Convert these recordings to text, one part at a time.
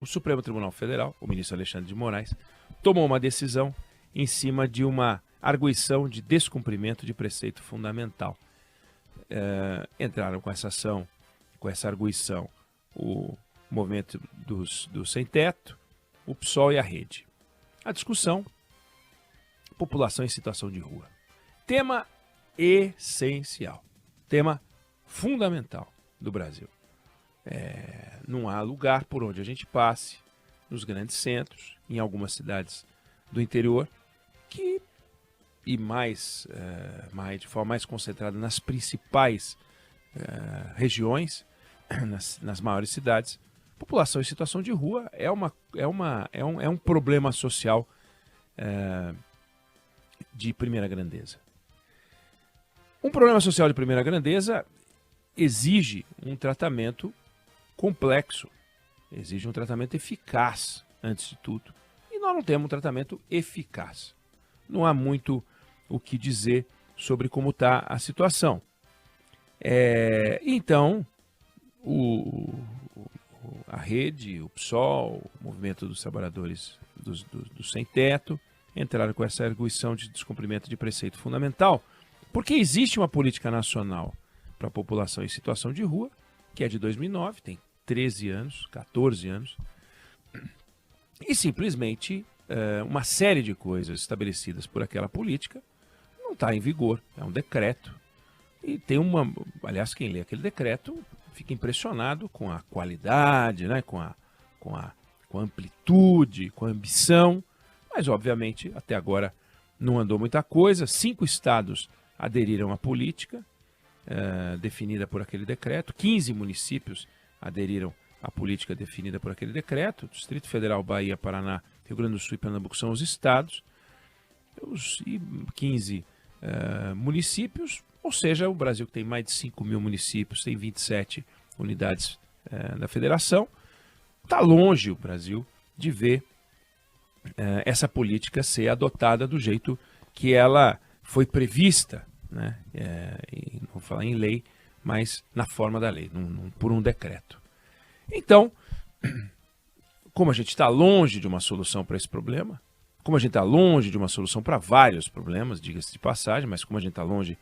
O Supremo Tribunal Federal, o ministro Alexandre de Moraes, tomou uma decisão em cima de uma arguição de descumprimento de preceito fundamental. Entraram com essa ação, com essa arguição, o movimento dos sem-teto, o PSOL e a Rede. A discussão, população em situação de rua. Tema essencial, tema fundamental do Brasil. Não há lugar por onde a gente passe, nos grandes centros, em algumas cidades do interior, de forma mais concentrada nas principais regiões, nas maiores cidades, população em situação de rua é um problema social de primeira grandeza. Um problema social de primeira grandeza exige um tratamento complexo, exige um tratamento eficaz, antes de tudo. E nós não temos um tratamento eficaz. Não há muito o que dizer sobre como está a situação. Então, a Rede, o PSOL, o Movimento dos Trabalhadores do Sem-Teto, entraram com essa arguição de descumprimento de preceito fundamental, porque existe uma política nacional para a população em situação de rua, que é de 2009, tem 13 anos, 14 anos, e simplesmente uma série de coisas estabelecidas por aquela política não está em vigor, é um decreto. E tem aliás, quem lê aquele decreto fica impressionado com a qualidade, né, com a amplitude, com a ambição, mas obviamente até agora não andou muita coisa. 5 estados aderiram à política definida por aquele decreto, 15 municípios aderiram à política definida por aquele decreto. Distrito Federal, Bahia, Paraná, Rio Grande do Sul e Pernambuco são os estados, e 15 municípios, ou seja, o Brasil que tem mais de 5 mil municípios, tem 27 unidades da federação. Está longe o Brasil de ver essa política ser adotada do jeito que ela foi prevista, né? Não vou falar em lei, mas na forma da lei, por um decreto. Então, como a gente está longe de uma solução para esse problema, como a gente está longe de uma solução para vários problemas, diga-se de passagem, mas como a gente está longe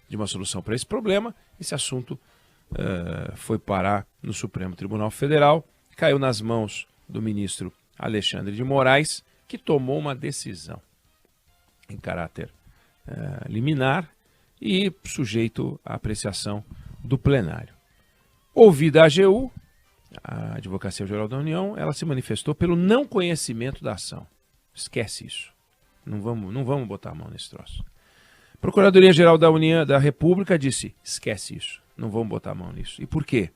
de uma solução para esse problema, esse assunto foi parar no Supremo Tribunal Federal, caiu nas mãos do ministro Alexandre de Moraes, que tomou uma decisão em caráter liminar e sujeito à apreciação do plenário. Ouvida a AGU, a Advocacia Geral da União, ela se manifestou pelo não conhecimento da ação. Esquece isso. Não vamos botar a mão nesse troço. Procuradoria-Geral da União da República disse, esquece isso, não vamos botar a mão nisso. E por quê?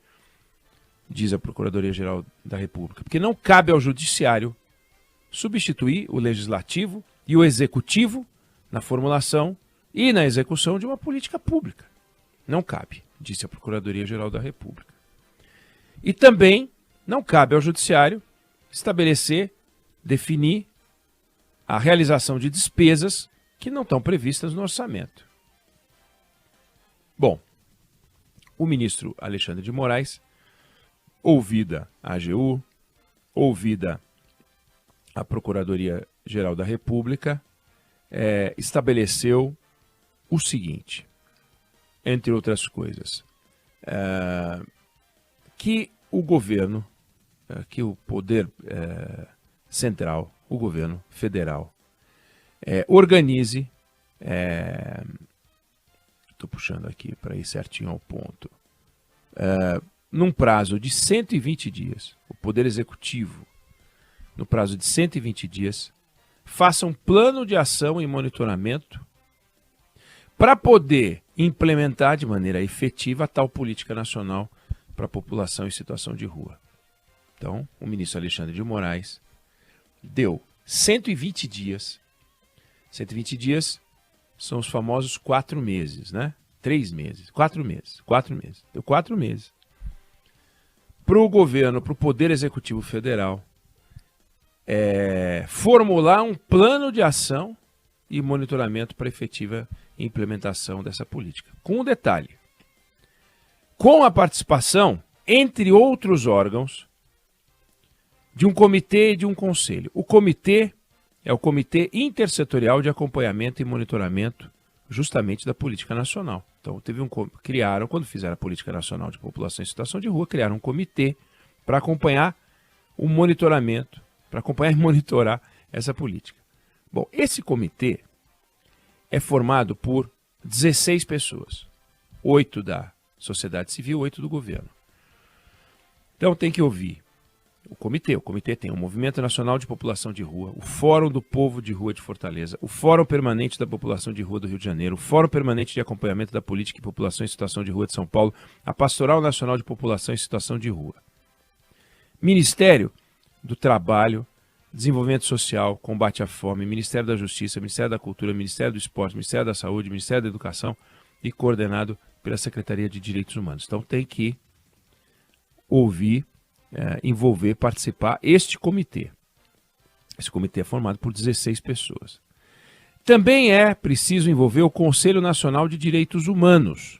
Diz a Procuradoria-Geral da República. Porque não cabe ao Judiciário substituir o Legislativo e o Executivo na formulação e na execução de uma política pública. Não cabe, disse a Procuradoria-Geral da República. E também não cabe ao Judiciário estabelecer, definir a realização de despesas que não estão previstas no orçamento. Bom, o ministro Alexandre de Moraes, ouvida a AGU, ouvida a Procuradoria-Geral da República, estabeleceu o seguinte, entre outras coisas, que o governo, que o poder central, o governo federal, organize, estou puxando aqui para ir certinho ao ponto, num prazo de 120 dias, o Poder Executivo, no prazo de 120 dias, faça um plano de ação e monitoramento para poder implementar de maneira efetiva a tal política nacional para a população em situação de rua. Então, o ministro Alexandre de Moraes deu 120 dias. 120 dias são os famosos 4 meses, né? 3 meses, 4 meses, 4 meses. Deu 4 meses para o governo, para o Poder Executivo Federal, formular um plano de ação e monitoramento para efetiva implementação dessa política. Com um detalhe, com a participação, entre outros órgãos, de um comitê e de um conselho. O comitê é o Comitê Intersetorial de Acompanhamento e Monitoramento justamente da Política Nacional. Então, criaram, quando fizeram a Política Nacional de População em Situação de Rua, criaram um comitê para acompanhar o monitoramento, para acompanhar e monitorar essa política. Bom, esse comitê é formado por 16 pessoas, 8 da sociedade civil, 8 do governo. Então tem que ouvir o comitê tem o Movimento Nacional de População de Rua, o Fórum do Povo de Rua de Fortaleza, o Fórum Permanente da População de Rua do Rio de Janeiro, o Fórum Permanente de Acompanhamento da Política e População em Situação de Rua de São Paulo, a Pastoral Nacional de População em Situação de Rua. Ministério do Trabalho, Desenvolvimento Social, Combate à Fome, Ministério da Justiça, Ministério da Cultura, Ministério do Esporte, Ministério da Saúde, Ministério da Educação e coordenado pela Secretaria de Direitos Humanos. Então tem que ouvir, envolver, participar este comitê. Esse comitê é formado por 16 pessoas. Também é preciso envolver o Conselho Nacional de Direitos Humanos.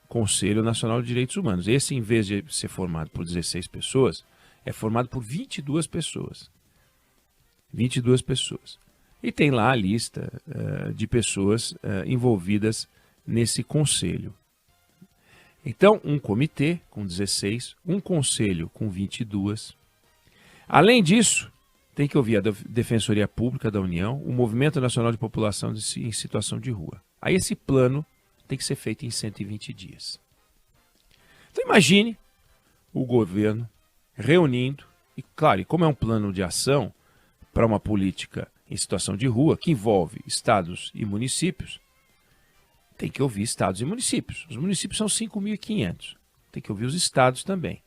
Conselho Nacional de Direitos Humanos. Esse, em vez de ser formado por 16 pessoas, é formado por 22 pessoas. 22 pessoas. E tem lá a lista de pessoas envolvidas nesse conselho. Então, um comitê com 16, um conselho com 22. Além disso, tem que ouvir a Defensoria Pública da União, o Movimento Nacional de População em Situação de Rua. Aí esse plano tem que ser feito em 120 dias. Então imagine o governo reunindo, e claro, e como é um plano de ação para uma política em situação de rua, que envolve estados e municípios, tem que ouvir estados e municípios. Os municípios são 5.500. Tem que ouvir os estados também.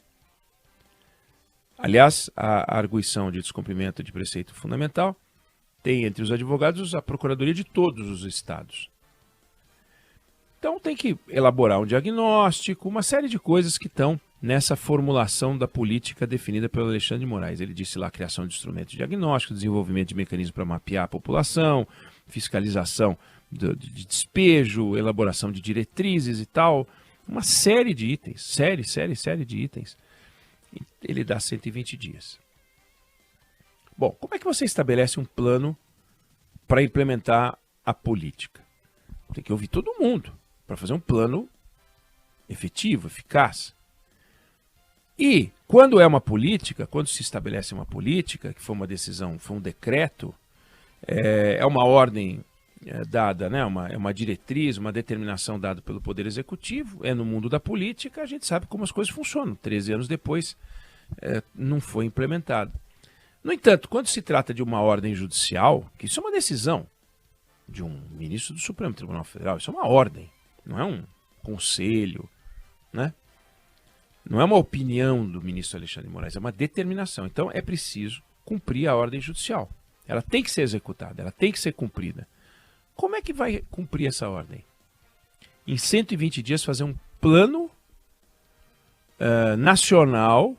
Aliás, a arguição de descumprimento de preceito fundamental tem entre os advogados a procuradoria de todos os estados. Então tem que elaborar um diagnóstico, uma série de coisas que estão nessa formulação da política definida pelo Alexandre de Moraes. Ele disse lá a criação de instrumentos de diagnóstico, desenvolvimento de mecanismos para mapear a população, fiscalização de despejo, elaboração de diretrizes e tal, uma série de itens, série de itens. Ele dá 120 dias. Bom, como é que você estabelece um plano para implementar a política? Tem que ouvir todo mundo para fazer um plano efetivo, eficaz. E quando é uma política, quando se estabelece uma política, que foi uma decisão, foi um decreto, é uma ordem dada, né? É uma diretriz, uma determinação dada pelo Poder Executivo, é no mundo da política, a gente sabe como as coisas funcionam. 13 anos depois, não foi implementado. No entanto, quando se trata de uma ordem judicial, que isso é uma decisão de um ministro do Supremo Tribunal Federal, isso é uma ordem, não é um conselho, né? Não é uma opinião do ministro Alexandre de Moraes, é uma determinação. Então é preciso cumprir a ordem judicial. Ela tem que ser executada, ela tem que ser cumprida. Como é que vai cumprir essa ordem? Em 120 dias fazer um plano nacional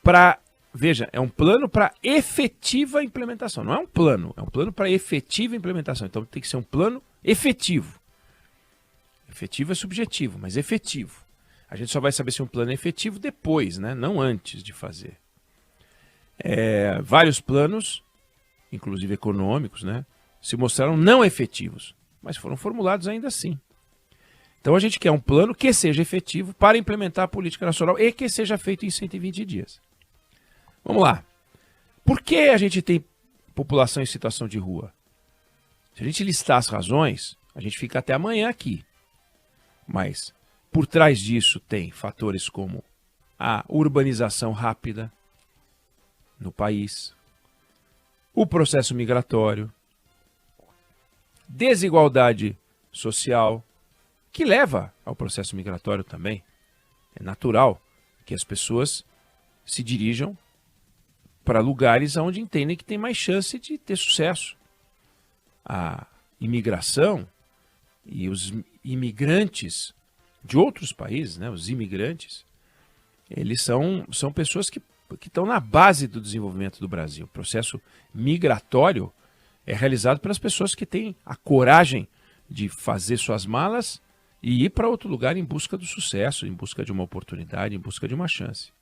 para... Veja, é um plano para efetiva implementação. Não é um plano para efetiva implementação. Então tem que ser um plano efetivo. Efetivo é subjetivo, mas efetivo. A gente só vai saber se um plano é efetivo depois, né? Não antes de fazer. Vários planos, inclusive econômicos, né, se mostraram não efetivos, mas foram formulados ainda assim. Então a gente quer um plano que seja efetivo para implementar a política nacional e que seja feito em 120 dias. Vamos lá. Por que a gente tem população em situação de rua? Se a gente listar as razões, a gente fica até amanhã aqui. Mas por trás disso tem fatores como a urbanização rápida no país, o processo migratório, desigualdade social, que leva ao processo migratório também. É natural que as pessoas se dirijam para lugares onde entendem que tem mais chance de ter sucesso. A imigração e os imigrantes de outros países, né, os imigrantes, eles são pessoas que estão na base do desenvolvimento do Brasil. O processo migratório é realizado pelas pessoas que têm a coragem de fazer suas malas e ir para outro lugar em busca do sucesso, em busca de uma oportunidade, em busca de uma chance.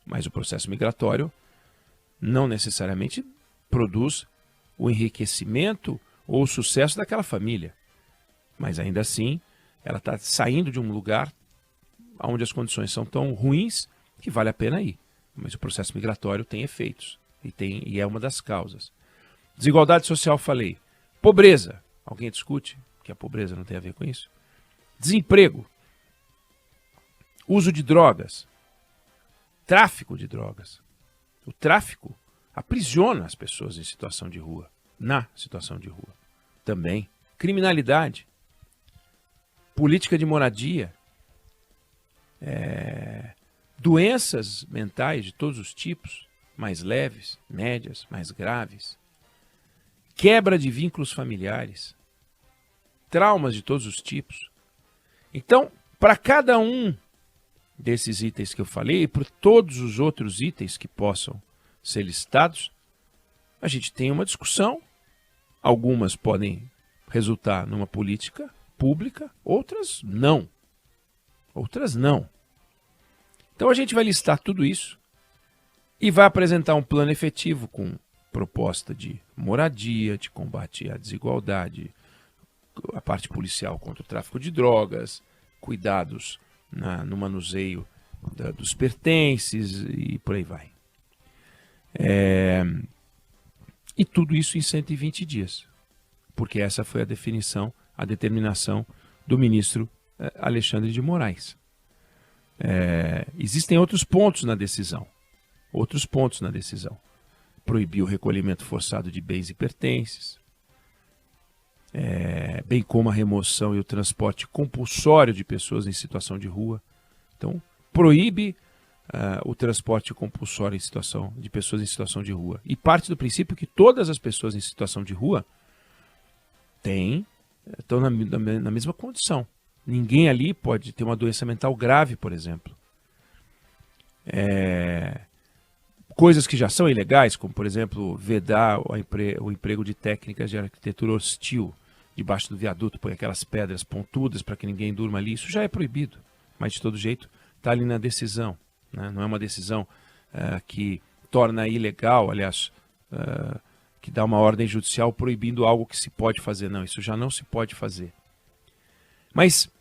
Mas o processo migratório não necessariamente produz o enriquecimento ou o sucesso daquela família. Mas ainda assim, ela está saindo de um lugar onde as condições são tão ruins que vale a pena ir. Mas o processo migratório tem efeitos e é uma das causas. Desigualdade social, falei. Pobreza. Alguém discute que a pobreza não tem a ver com isso? Desemprego. Uso de drogas. Tráfico de drogas. O tráfico aprisiona as pessoas em situação de rua. Na situação de rua. Também. Criminalidade. Política de moradia. Doenças mentais de todos os tipos. Mais leves, médias, mais graves. Quebra de vínculos familiares. Traumas de todos os tipos. Então, para cada um desses itens que eu falei e por todos os outros itens que possam ser listados, a gente tem uma discussão. Algumas podem resultar numa política pública, outras não. Outras não. Então a gente vai listar tudo isso e vai apresentar um plano efetivo com proposta de moradia, de combate à desigualdade, a parte policial contra o tráfico de drogas, cuidados no manuseio dos pertences e por aí vai. E tudo isso em 120 dias, porque essa foi a definição, a determinação do ministro Alexandre de Moraes. Existem outros pontos na decisão. Proibir o recolhimento forçado de bens e pertences, bem como a remoção e o transporte compulsório de pessoas em situação de rua. Então, proíbe o transporte compulsório de pessoas em situação de rua. E parte do princípio que todas as pessoas em situação de rua estão na mesma condição. Ninguém ali pode ter uma doença mental grave, por exemplo. Coisas que já são ilegais, como, por exemplo, vedar o emprego de técnicas de arquitetura hostil debaixo do viaduto, põe aquelas pedras pontudas para que ninguém durma ali, isso já é proibido. Mas, de todo jeito, está ali na decisão. Né? Não é uma decisão que torna ilegal, aliás, que dá uma ordem judicial proibindo algo que se pode fazer. Não, isso já não se pode fazer. Mas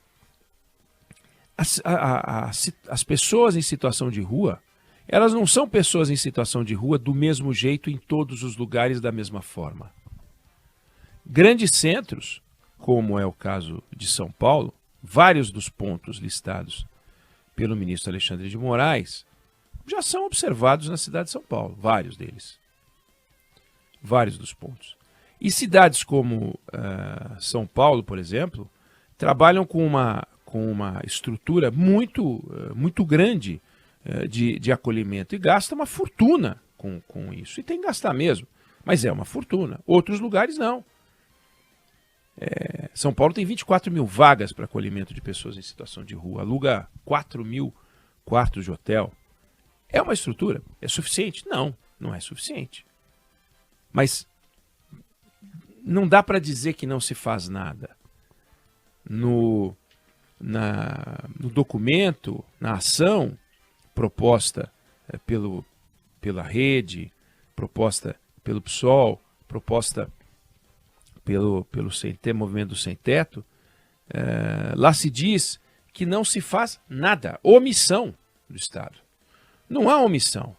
as pessoas em situação de rua, elas não são pessoas em situação de rua do mesmo jeito em todos os lugares da mesma forma. Grandes centros, como é o caso de São Paulo, vários dos pontos listados pelo ministro Alexandre de Moraes já são observados na cidade de São Paulo, vários deles. Vários dos pontos. E cidades como São Paulo, por exemplo, trabalham com uma estrutura muito grande de acolhimento e gasta uma fortuna com isso. E tem que gastar mesmo, mas é uma fortuna. Outros lugares não. São Paulo tem 24 mil vagas para acolhimento de pessoas em situação de rua, aluga 4 mil quartos de hotel. É uma estrutura? É suficiente? Não, não é suficiente. Mas não dá para dizer que não se faz nada. No documento, na ação proposta pela rede, proposta pelo PSOL, proposta pelo movimento do Sem Teto, lá se diz que não se faz nada, omissão do Estado. Não há omissão.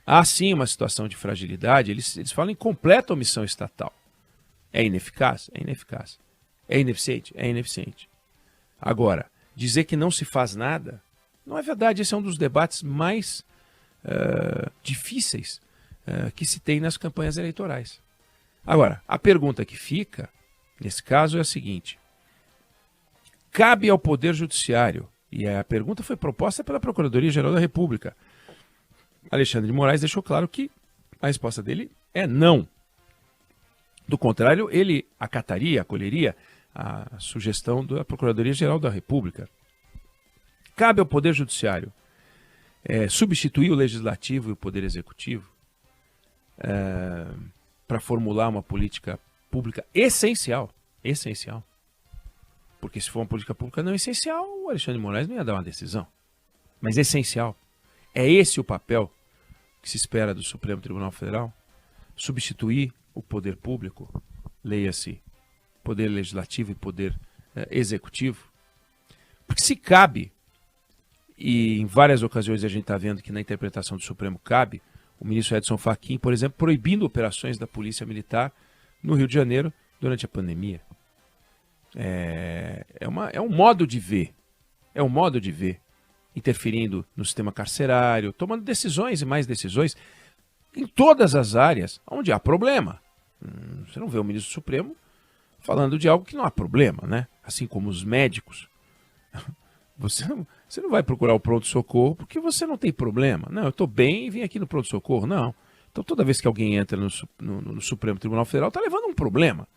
Há sim uma situação de fragilidade, eles falam em completa omissão estatal. É ineficaz? É ineficaz. É ineficiente? É ineficiente. Agora, dizer que não se faz nada, não é verdade. Esse é um dos debates mais difíceis que se tem nas campanhas eleitorais. Agora, a pergunta que fica, nesse caso, é a seguinte. Cabe ao Poder Judiciário, e a pergunta foi proposta pela Procuradoria-Geral da República. Alexandre de Moraes deixou claro que a resposta dele é não. Do contrário, ele acolheria a sugestão da Procuradoria-Geral da República. Cabe ao Poder Judiciário substituir o Legislativo e o Poder Executivo para formular uma política pública essencial. Essencial. Porque se for uma política pública não essencial, o Alexandre de Moraes não ia dar uma decisão. Mas essencial. É esse o papel que se espera do Supremo Tribunal Federal? Substituir o poder público, leia-se poder legislativo e poder executivo? Porque se cabe, e em várias ocasiões a gente está vendo que na interpretação do Supremo cabe, o ministro Edson Fachin, por exemplo, proibindo operações da Polícia Militar no Rio de Janeiro durante a pandemia. É um modo de ver, interferindo no sistema carcerário, tomando decisões e mais decisões em todas as áreas onde há problema. Você não vê o ministro Supremo falando de algo que não há problema, né? Assim como os médicos. Você não vai procurar o pronto-socorro porque você não tem problema. Não, eu estou bem e vim aqui no pronto-socorro. Não. Então toda vez que alguém entra no Supremo Tribunal Federal, está levando um problema.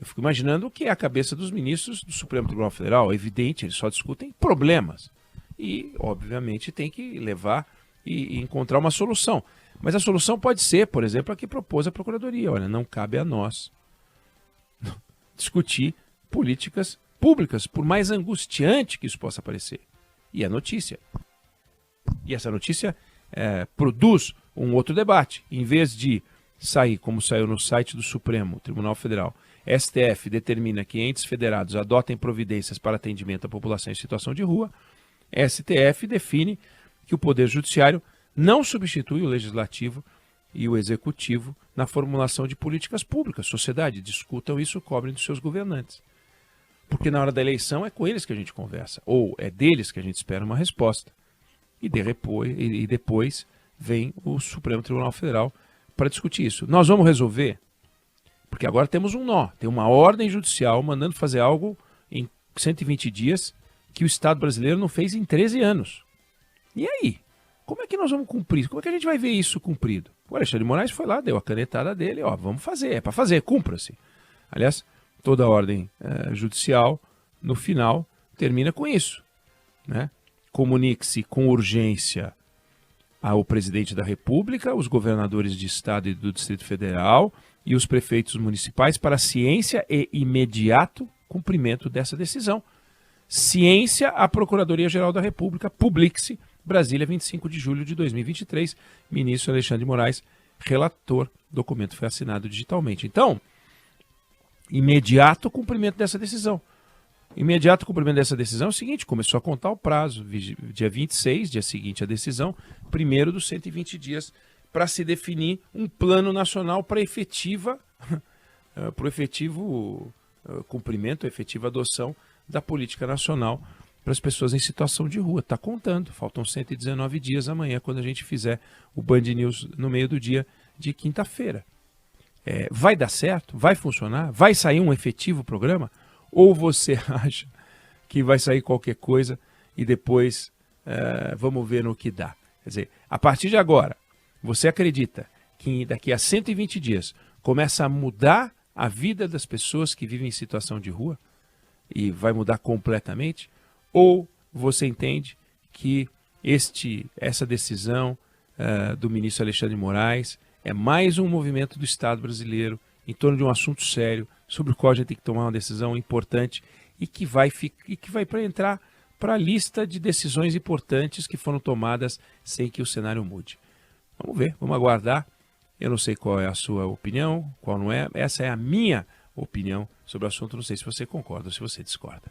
Eu fico imaginando o que é a cabeça dos ministros do Supremo Tribunal Federal. É evidente, eles só discutem problemas. E, obviamente, tem que levar e encontrar uma solução. Mas a solução pode ser, por exemplo, a que propôs a Procuradoria. Olha, não cabe a nós discutir políticas públicas, por mais angustiante que isso possa parecer. E é notícia. E essa notícia produz um outro debate. Em vez de sair, como saiu no site do Supremo Tribunal Federal, STF determina que entes federados adotem providências para atendimento à população em situação de rua, STF define que o Poder Judiciário não substitui o Legislativo e o Executivo na formulação de políticas públicas. Sociedade, discutam isso, cobrem dos seus governantes. Porque na hora da eleição é com eles que a gente conversa, ou é deles que a gente espera uma resposta. E depois vem o Supremo Tribunal Federal para discutir isso. Nós vamos resolver, porque agora temos um nó, tem uma ordem judicial mandando fazer algo em 120 dias que o Estado brasileiro não fez em 13 anos. E aí? Como é que nós vamos cumprir? Como é que a gente vai ver isso cumprido? O Alexandre de Moraes foi lá, deu a canetada dele, ó, vamos fazer, é para fazer, cumpra-se. Aliás, toda a ordem judicial, no final, termina com isso, né? Comunique-se com urgência ao presidente da República, os governadores de Estado e do Distrito Federal e os prefeitos municipais para ciência e imediato cumprimento dessa decisão. Ciência à Procuradoria-Geral da República, publique-se, Brasília, 25 de julho de 2023, ministro Alexandre de Moraes, relator, documento foi assinado digitalmente. Então, imediato cumprimento dessa decisão. Imediato cumprimento dessa decisão é o seguinte, começou a contar o prazo, dia 26, dia seguinte à decisão, primeiro dos 120 dias, para se definir um plano nacional para efetivo cumprimento, efetiva adoção da política nacional para as pessoas em situação de rua. Está contando, faltam 119 dias amanhã, quando a gente fizer o Band News no meio do dia de quinta-feira. Vai dar certo? Vai funcionar? Vai sair um efetivo programa? Ou você acha que vai sair qualquer coisa e depois vamos ver no que dá? Quer dizer, a partir de agora, você acredita que daqui a 120 dias começa a mudar a vida das pessoas que vivem em situação de rua? E vai mudar completamente? Ou você entende que essa decisão do ministro Alexandre de Moraes é mais um movimento do Estado brasileiro em torno de um assunto sério, sobre o qual a gente tem que tomar uma decisão importante e que vai entrar para a lista de decisões importantes que foram tomadas sem que o cenário mude? Vamos ver, vamos aguardar. Eu não sei qual é a sua opinião, qual não é. Essa é a minha opinião sobre o assunto. Não sei se você concorda ou se você discorda.